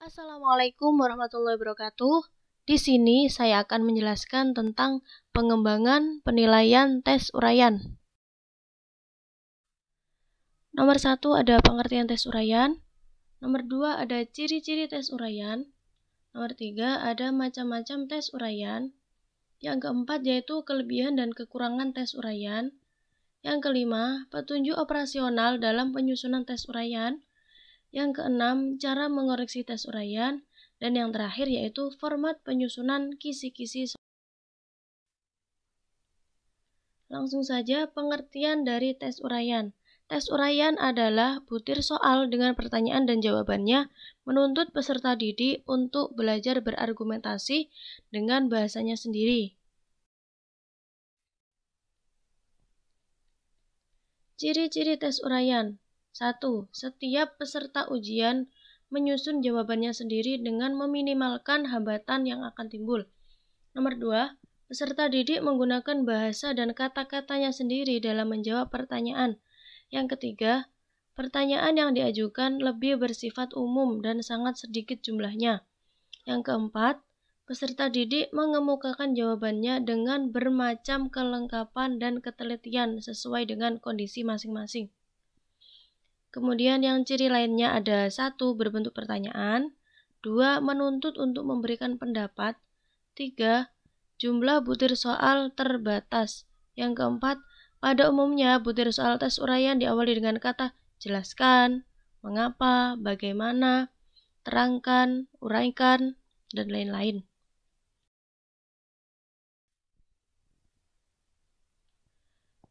Assalamualaikum warahmatullahi wabarakatuh. Di sini saya akan menjelaskan tentang pengembangan penilaian tes uraian. Nomor 1 ada pengertian tes uraian. Nomor 2 ada ciri-ciri tes uraian. Nomor 3 ada macam-macam tes uraian. Yang keempat yaitu kelebihan dan kekurangan tes uraian. Yang kelima, petunjuk operasional dalam penyusunan tes uraian. Yang keenam, cara mengoreksi tes uraian. Dan yang terakhir yaitu format penyusunan kisi-kisi. Langsung saja pengertian dari tes uraian. Tes uraian adalah butir soal dengan pertanyaan dan jawabannya menuntut peserta didik untuk belajar berargumentasi dengan bahasanya sendiri. Ciri-ciri tes uraian. 1. Setiap peserta ujian menyusun jawabannya sendiri dengan meminimalkan hambatan yang akan timbul. Nomor 2. Peserta didik menggunakan bahasa dan kata-katanya sendiri dalam menjawab pertanyaan. Yang ketiga, pertanyaan yang diajukan lebih bersifat umum dan sangat sedikit jumlahnya. Yang keempat, peserta didik mengemukakan jawabannya dengan bermacam kelengkapan dan ketelitian sesuai dengan kondisi masing-masing. Kemudian yang ciri lainnya ada 1. Berbentuk pertanyaan, 2. Menuntut untuk memberikan pendapat, 3. Jumlah butir soal terbatas. Yang keempat, pada umumnya butir soal tes uraian diawali dengan kata jelaskan, mengapa, bagaimana, terangkan, uraikan, dan lain-lain.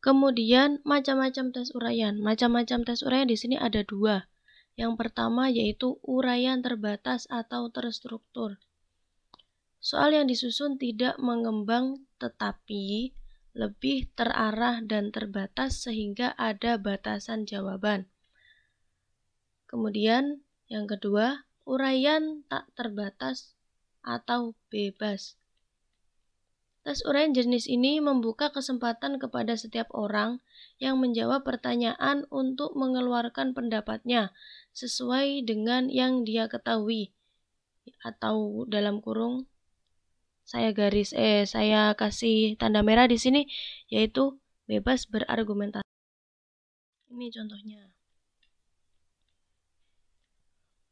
Kemudian macam-macam tes uraian. Macam-macam tes uraian di sini ada 2. Yang pertama yaitu uraian terbatas atau terstruktur. Soal yang disusun tidak mengembang tetapi lebih terarah dan terbatas sehingga ada batasan jawaban. Kemudian yang kedua, uraian tak terbatas atau bebas. Tes uraian jenis ini membuka kesempatan kepada setiap orang yang menjawab pertanyaan untuk mengeluarkan pendapatnya sesuai dengan yang dia ketahui, atau dalam kurung saya kasih tanda merah di sini, yaitu bebas berargumentasi. Ini contohnya.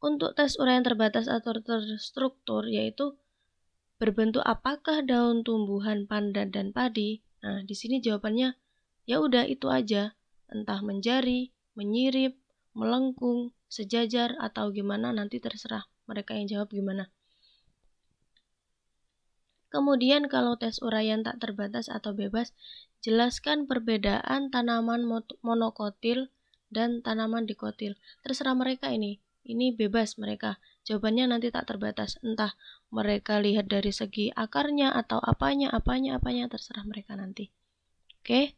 Untuk tes uraian terbatas atau terstruktur yaitu berbentuk apakah daun tumbuhan pandan dan padi? Nah, di sini jawabannya ya udah itu aja, entah menjari, menyirip, melengkung, sejajar atau gimana, nanti terserah mereka yang jawab gimana. Kemudian kalau tes uraian tak terbatas atau bebas, jelaskan perbedaan tanaman monokotil dan tanaman dikotil. Terserah mereka ini bebas mereka. Jawabannya nanti tak terbatas, entah mereka lihat dari segi akarnya atau apanya, terserah mereka nanti. Oke?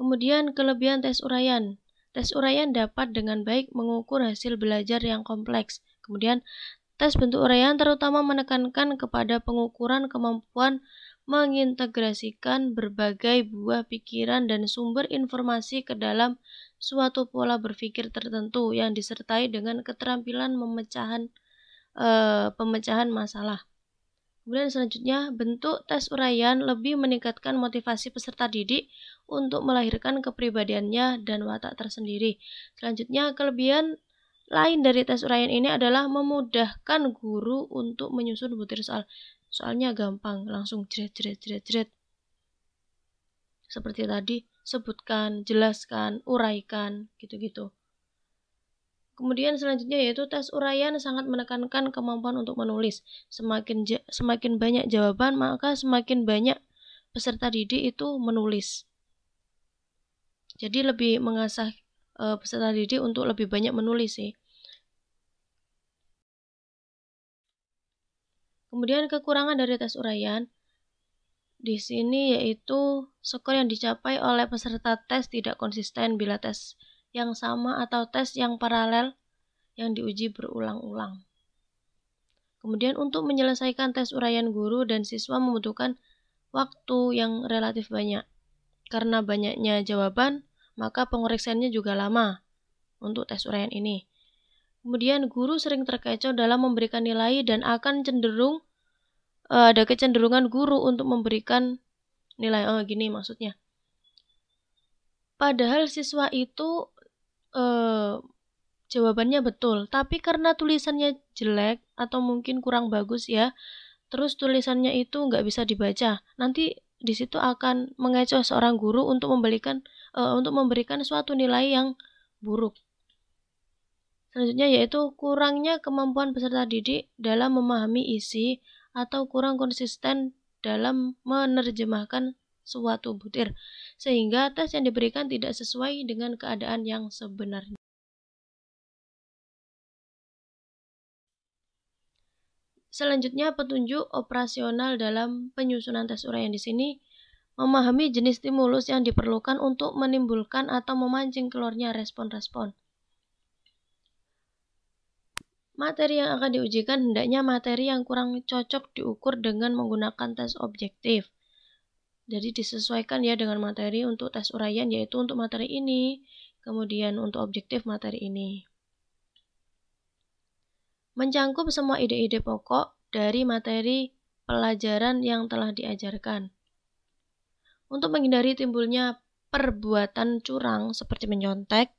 Kemudian kelebihan tes uraian. Tes uraian dapat dengan baik mengukur hasil belajar yang kompleks. Kemudian tes bentuk uraian terutama menekankan kepada pengukuran kemampuan mengintegrasikan berbagai buah pikiran dan sumber informasi ke dalam suatu pola berpikir tertentu yang disertai dengan keterampilan pemecahan masalah. Kemudian selanjutnya, bentuk tes uraian lebih meningkatkan motivasi peserta didik untuk melahirkan kepribadiannya dan watak tersendiri. Selanjutnya, kelebihan lain dari tes uraian ini adalah memudahkan guru untuk menyusun butir soal. Soalnya gampang, langsung jret. Seperti tadi, sebutkan, jelaskan, uraikan, gitu-gitu. Kemudian selanjutnya yaitu tes uraian sangat menekankan kemampuan untuk menulis. Semakin banyak jawaban, maka semakin banyak peserta didik itu menulis. Jadi lebih mengasah peserta didik untuk lebih banyak menulis sih. Kemudian kekurangan dari tes uraian di sini yaitu skor yang dicapai oleh peserta tes tidak konsisten bila tes yang sama atau tes yang paralel yang diuji berulang-ulang. Kemudian untuk menyelesaikan tes uraian, guru dan siswa membutuhkan waktu yang relatif banyak. Karena banyaknya jawaban, maka pengoreksiannya juga lama. untuk tes uraian ini. Kemudian guru sering terkecoh dalam memberikan nilai dan akan cenderung ada kecenderungan guru untuk memberikan nilai. Gini maksudnya. Padahal siswa itu jawabannya betul, tapi karena tulisannya jelek atau mungkin kurang bagus ya, terus tulisannya itu nggak bisa dibaca. Nanti di situ akan mengecoh seorang guru untuk memberikan suatu nilai yang buruk. Selanjutnya yaitu kurangnya kemampuan peserta didik dalam memahami isi atau kurang konsisten dalam menerjemahkan suatu butir, sehingga tes yang diberikan tidak sesuai dengan keadaan yang sebenarnya. Selanjutnya petunjuk operasional dalam penyusunan tes uraian di sini memahami jenis stimulus yang diperlukan untuk menimbulkan atau memancing keluarnya respon-respon. Materi yang akan diujikan hendaknya materi yang kurang cocok diukur dengan menggunakan tes objektif. Jadi disesuaikan ya dengan materi untuk tes uraian, yaitu untuk materi ini, kemudian untuk objektif materi ini. Mencangkup semua ide-ide pokok dari materi pelajaran yang telah diajarkan. Untuk menghindari timbulnya perbuatan curang seperti menyontek,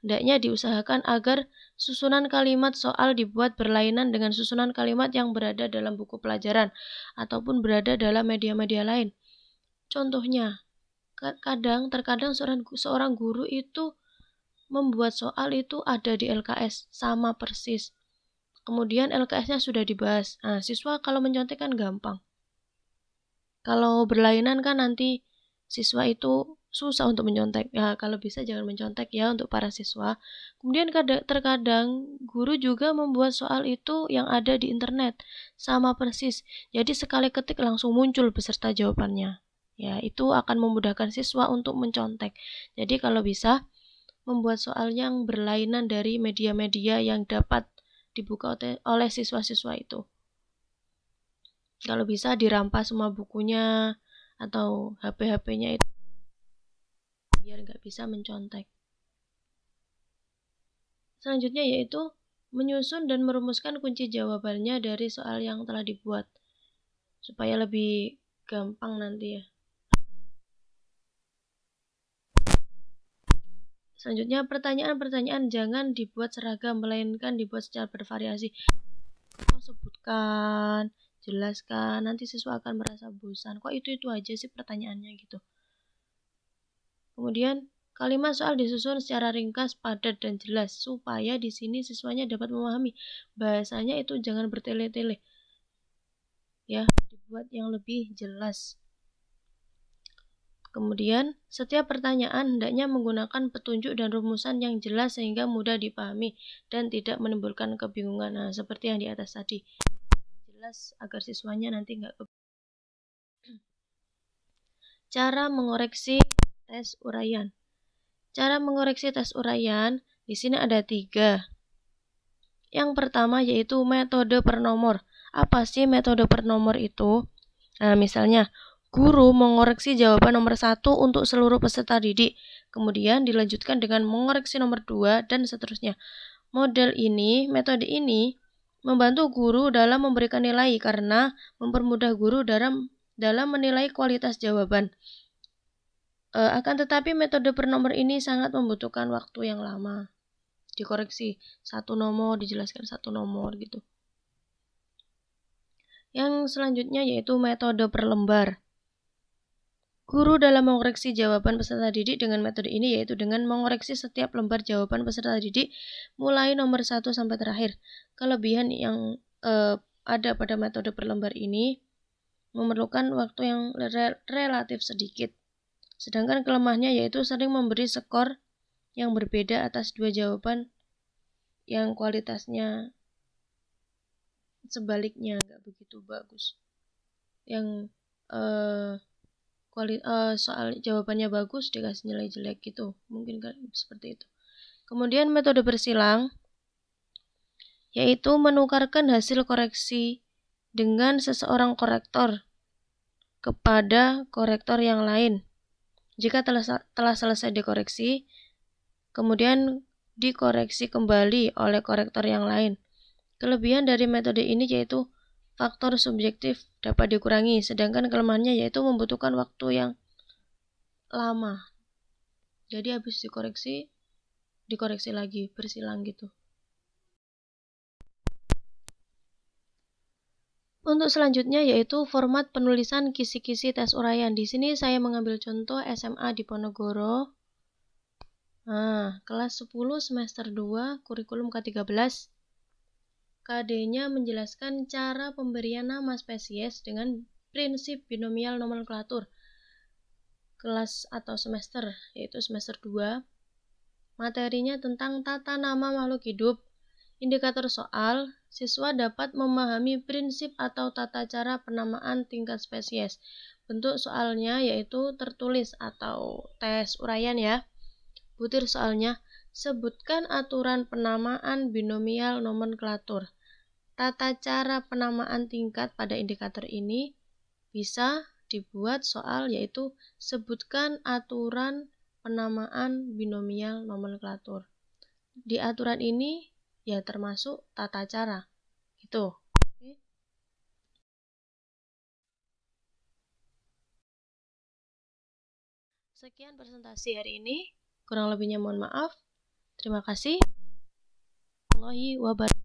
hendaknya diusahakan agar susunan kalimat soal dibuat berlainan dengan susunan kalimat yang berada dalam buku pelajaran ataupun berada dalam media-media lain. Contohnya, terkadang seorang guru itu membuat soal itu ada di LKS sama persis. Kemudian LKS-nya sudah dibahas. Nah, siswa kalau menyontek kan gampang. Kalau berlainan kan nanti siswa itu susah untuk menyontek. Ya, kalau bisa jangan mencontek ya untuk para siswa. Kemudian terkadang guru juga membuat soal itu yang ada di internet sama persis. Jadi sekali ketik langsung muncul beserta jawabannya. Ya, itu akan memudahkan siswa untuk mencontek. Jadi kalau bisa membuat soal yang berlainan dari media-media yang dapat dibuka oleh siswa-siswa itu. Kalau bisa dirampas semua bukunya atau HP-HP-nya itu biar nggak bisa mencontek. Selanjutnya yaitu menyusun dan merumuskan kunci jawabannya dari soal yang telah dibuat supaya lebih gampang nanti ya. Selanjutnya pertanyaan-pertanyaan jangan dibuat seragam melainkan dibuat secara bervariasi. Sebutkan, jelaskan, nanti siswa akan merasa bosan. Kok itu aja sih pertanyaannya gitu. Kemudian kalimat soal disusun secara ringkas, padat, dan jelas supaya di sini siswanya dapat memahami. Bahasanya itu jangan bertele-tele. Ya, dibuat yang lebih jelas. Kemudian, setiap pertanyaan hendaknya menggunakan petunjuk dan rumusan yang jelas sehingga mudah dipahami dan tidak menimbulkan kebingungan. Nah, seperti yang di atas tadi. Jelas agar siswanya nanti nggak Cara mengoreksi tes uraian. Cara mengoreksi tes uraian di sini ada 3. Yang pertama yaitu metode per nomor. Apa sih metode per nomor itu? Nah, misalnya guru mengoreksi jawaban nomor 1 untuk seluruh peserta didik. Kemudian dilanjutkan dengan mengoreksi nomor 2 dan seterusnya. Metode ini membantu guru dalam memberikan nilai karena mempermudah guru dalam menilai kualitas jawaban. Akan tetapi metode per nomor ini sangat membutuhkan waktu yang lama. Dikoreksi 1 nomor, dijelaskan 1 nomor gitu. Yang selanjutnya yaitu metode per lembar. Guru dalam mengoreksi jawaban peserta didik dengan metode ini yaitu dengan mengoreksi setiap lembar jawaban peserta didik mulai nomor 1 sampai terakhir. Kelebihan yang ada pada metode per lembar ini memerlukan waktu yang relatif sedikit. Sedangkan kelemahannya yaitu sering memberi skor yang berbeda atas 2 jawaban yang kualitasnya sebaliknya nggak begitu bagus. Yang soal jawabannya bagus dikasih nilai jelek gitu, mungkin kan seperti itu. Kemudian metode bersilang yaitu menukarkan hasil koreksi dengan seseorang korektor kepada korektor yang lain. Jika telah selesai dikoreksi, kemudian dikoreksi kembali oleh korektor yang lain. Kelebihan dari metode ini yaitu faktor subjektif dapat dikurangi, sedangkan kelemahannya yaitu membutuhkan waktu yang lama. Jadi habis dikoreksi lagi, bersilang gitu. Untuk selanjutnya yaitu format penulisan kisi-kisi tes uraian. Di sini saya mengambil contoh SMA di Ponorogo. Nah, kelas 10 semester 2 kurikulum K13. KD-nya menjelaskan cara pemberian nama spesies dengan prinsip binomial nomenklatur. Kelas atau semester, yaitu semester 2. Materinya tentang tata nama makhluk hidup. Indikator soal, siswa dapat memahami prinsip atau tata cara penamaan tingkat spesies. Bentuk soalnya yaitu tertulis atau tes uraian ya. Butir soalnya, sebutkan aturan penamaan binomial nomenklatur. Tata cara penamaan tingkat pada indikator ini bisa dibuat soal yaitu sebutkan aturan penamaan binomial nomenklatur. Di aturan ini ya termasuk tata cara. Gitu. Oke. Sekian presentasi hari ini. Kurang lebihnya mohon maaf. Terima kasih. Warahmatullahi wabarakatuh.